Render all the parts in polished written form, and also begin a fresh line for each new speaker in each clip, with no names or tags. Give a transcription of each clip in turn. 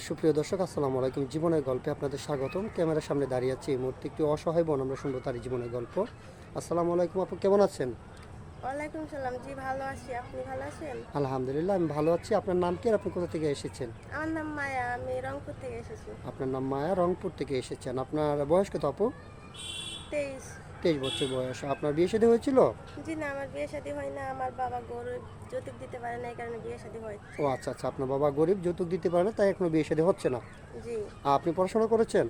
সুপ্রিয় দর্শক, আসসালামু আলাইকুম। জীবনের গল্পে আপনাদের স্বাগতম। ক্যামেরার সামনে দাঁড়িয়ে আছি এই মুহূর্তে একটি অসহায় বোন, আমরা শুনবো তারই জীবনের গল্প। আসসালামু আলাইকুম আপু, কেমন আছেন?
ওয়ালাইকুম সালাম। জি, ভালো আছি। আপনি ভালো আছেন?
আলহামদুলিল্লাহ, আমি ভালো আছি। আপনার নাম কি আর আপনি কোথা থেকে এসেছেন?
আমার নাম মায়া, আমি রংপুর থেকে এসেছি।
আপনার নাম মায়া, রংপুর থেকে এসেছেন। আপনার বয়স কত আপু?
23।
23 বছর বয়স। আপনার বিয়ে শাদী হয়েছিল?
জি না, আমার বিয়ে শাদী হয় না। আমার বাবা গরিব, যৌতুক দিতে পারে না, এই কারণে বিয়ে শাদী হয়।
ও আচ্ছা আচ্ছা, আপনার বাবা গরিব, যৌতুক দিতে পারে না, তাই এখনো বিয়ে শাদী হচ্ছে না।
জি।
আপনি পড়াশোনা করেছেন?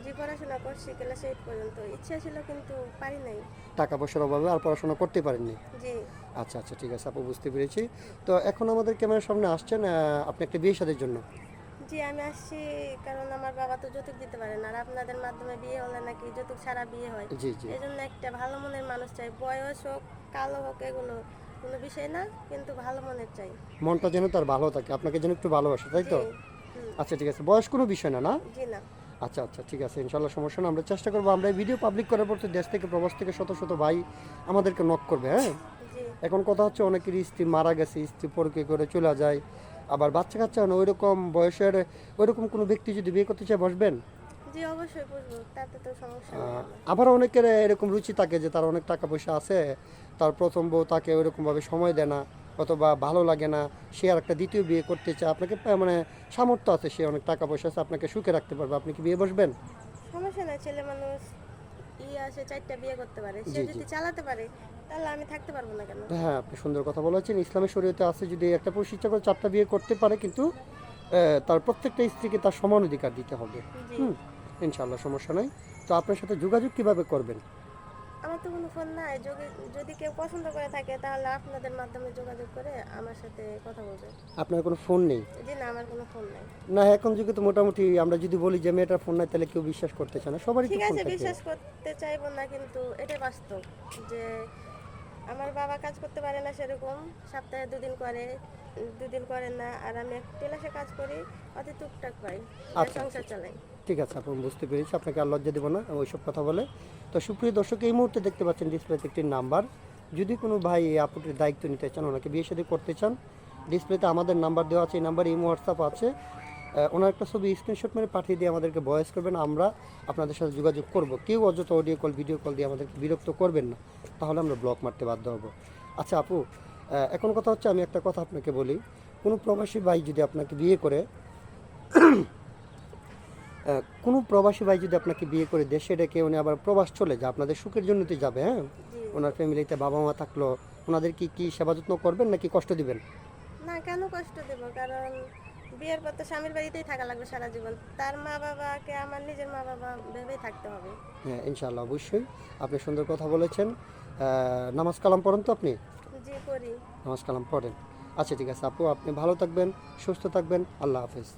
জি, পড়াশোনা করছি ক্লাস 8 পর্যন্ত। ইচ্ছা ছিল কিন্তু পারি নাই।
টাকা পয়সার অভাবে আর পড়াশোনা করতে পারেননি?
জি।
আচ্ছা আচ্ছা, ঠিক আছে আপু, বুঝতে পেরেছি। তো এখন আমাদের ক্যামেরার সামনে আসছেন আপনি একটা বিয়ে শাদীর জন্য?
জি, আমি আসছি কারণ আমার বাবা তো যৌতুক দিতে পারে না, আর আপনাদের মাধ্যমে বিয়ে হলে নাকি যৌতুক ছাড়া বিয়ে হয়।
জি জি।
এই জন্য একটা ভালো মনের মানুষ চাই। বয়স হোক, কালো হোক, এগুলো কোনো বিষয় না, কিন্তু ভালো মনের চাই।
মনটা যেন তার ভালো থাকে, আপনাকে যেন একটু ভালোবাসে, তাই
জি।
তো?
হুম।
আচ্ছা ঠিক আছে, বয়স কোনো বিষয় না, না?
জি না।
আচ্ছা আচ্ছা, ঠিক আছে, ইনশাল্লাহ সমস্যা না। আমরা চেষ্টা করবো, আমরা এই ভিডিও পাবলিক করার পর তো দেশ থেকে প্রবাস থেকে শত শত ভাই আমাদেরকে নক করবে, হ্যাঁ।
জি।
এখন কথা হচ্ছে, অনেকেরই স্ত্রী মারা গেছে, স্ত্রী পরকে করে চলে যায়, আবার বাচ্চা কাচ্চা না, ওইরকম বয়সের ওইরকম কোনো ব্যক্তি যদি বিয়ে করতে চায়, বসবেন?
জি, অবশ্যই বুঝবো, তাতে তো সমস্যা নেই আমার।
আবার অনেকের এরকম রুচি থাকে যে তার অনেক টাকা পয়সা আছে, তার প্রথম বউ তাকে ওইরকমভাবে সময় দেয় না, অথবা ভালো লাগে না, সে আর একটা দ্বিতীয় বিয়ে করতে চায়। আপনাকে মানে সামর্থ্য আছে, সে অনেক টাকা পয়সা আছে, আপনাকে সুখে রাখতে পারবে, আপনি কি বিয়ে বসবেন?
সমস্যা নাই, ছেলে মানুষ আছে, 4টা বিয়ে করতে পারে, সে
জি জি।
যদি চালাতে পারে তাহলে আমি থাকতে পারবো না কেন?
হ্যাঁ, আপনি সুন্দর কথা বলেছেন। ইসলামের শরীয়তে আছে, যদি একটা পুরুষ ইচ্ছা করে 4টা বিয়ে করতে পারে, কিন্তু তার প্রত্যেকটা স্ত্রীকে তার সমান অধিকার দিতে হবে।
জি।
হুম। ইনশাল্লাহ সমস্যা নাই। তো আপনার সাথে যোগাযোগ কিভাবে করবেন?
আমার তো কোনো ফোন নাই। যদি কেউ পছন্দ করে থাকে তাহলে আপনাদের মাধ্যমে যোগাযোগ করে আমার সাথে কথা বলবে।
আপনার কোনো ফোন নেই?
জি না, আমার কোনো ফোন নাই।
না, এখন যুগে তো মোটামুটি আমরা যদি বলি যে মেয়েটার ফোন নাই, তাহলে কেউ বিশ্বাস করতে চায় না, সবারই তো
ঠিক
ফোন
আছে,
থাকে।
বিশ্বাস করতে চাইবো না, কিন্তু এটাই বাস্তব যে আমার বাবা কাজ করতে পারে না সেরকম, সপ্তাহে 2 দিন করে, 2 দিন করেন না, আর আমি এক টেলাসে কাজ করি, অতি টুকটাক পাই,
আচ্ছা আচ্ছা,
সংসার চালাই।
ঠিক আছে আপনি, বুঝতে পেরেছি, আপনাকে আর লজ্জা দেবো না ওইসব কথা বলে। তো সুপ্রিয় দর্শক, এই মুহূর্তে দেখতে পাচ্ছেন ডিসপ্লেতে একটি নাম্বার। যদি কোনো ভাই এই আপুটির দায়িত্ব নিতে চান, ওনাকে বিয়ে শাদী করতে চান, ডিসপ্লেতে আমাদের নাম্বার দেওয়া আছে, এই নাম্বারে ইমো হোয়াটসঅ্যাপ আছে। ওনার একটা ছবি স্ক্রিনশট মেরে পাঠিয়ে দিয়ে আমাদেরকে ভয়েস করবেন, আমরা আপনাদের সাথে যোগাযোগ করব। কেউ অযথা অডিও কল ভিডিও কল দিয়ে আমাদেরকে বিরক্ত করবেন না, তাহলে আমরা ব্লক মারতে বাধ্য হব। আচ্ছা আপু, এখন কথা হচ্ছে, আমি একটা কথা আপনাকে বলি, কোনো প্রবাসী ভাই যদি আপনাকে বিয়ে করে, কোনো প্রবাসী ভাই যদি আপনাকে বিয়ে করে দেশে রেখে উনি আবার প্রবাস চলে যায়, আপনাদের সুখের জন্য তো যাবে, হ্যাঁ।
জি।
ওনার ফ্যামিলিতে বাবা মা থাকলো, ওনাদের কি সেবা যত্ন করবেন নাকি কষ্ট দিবেন?
না, কেন কষ্ট দেব? কারণ বিয়ের পর তো স্বামীর বাড়িতেই থাকা লাগবে সারা জীবন। তার মা বাবাকে আমার নিজের মা বাবা ভেবেই থাকতে হবে।
হ্যাঁ ইনশাআল্লাহ, অবশ্যই। আপনি সুন্দর কথা বলেছেন। নামাজ কালাম পড়েন তো আপনি?
জি, করি।
নামাজ কালাম পড়েন। আচ্ছা ঠিক আছে আপু, আপনি ভালো থাকবেন, সুস্থ থাকবেন, আল্লাহ হাফেজ।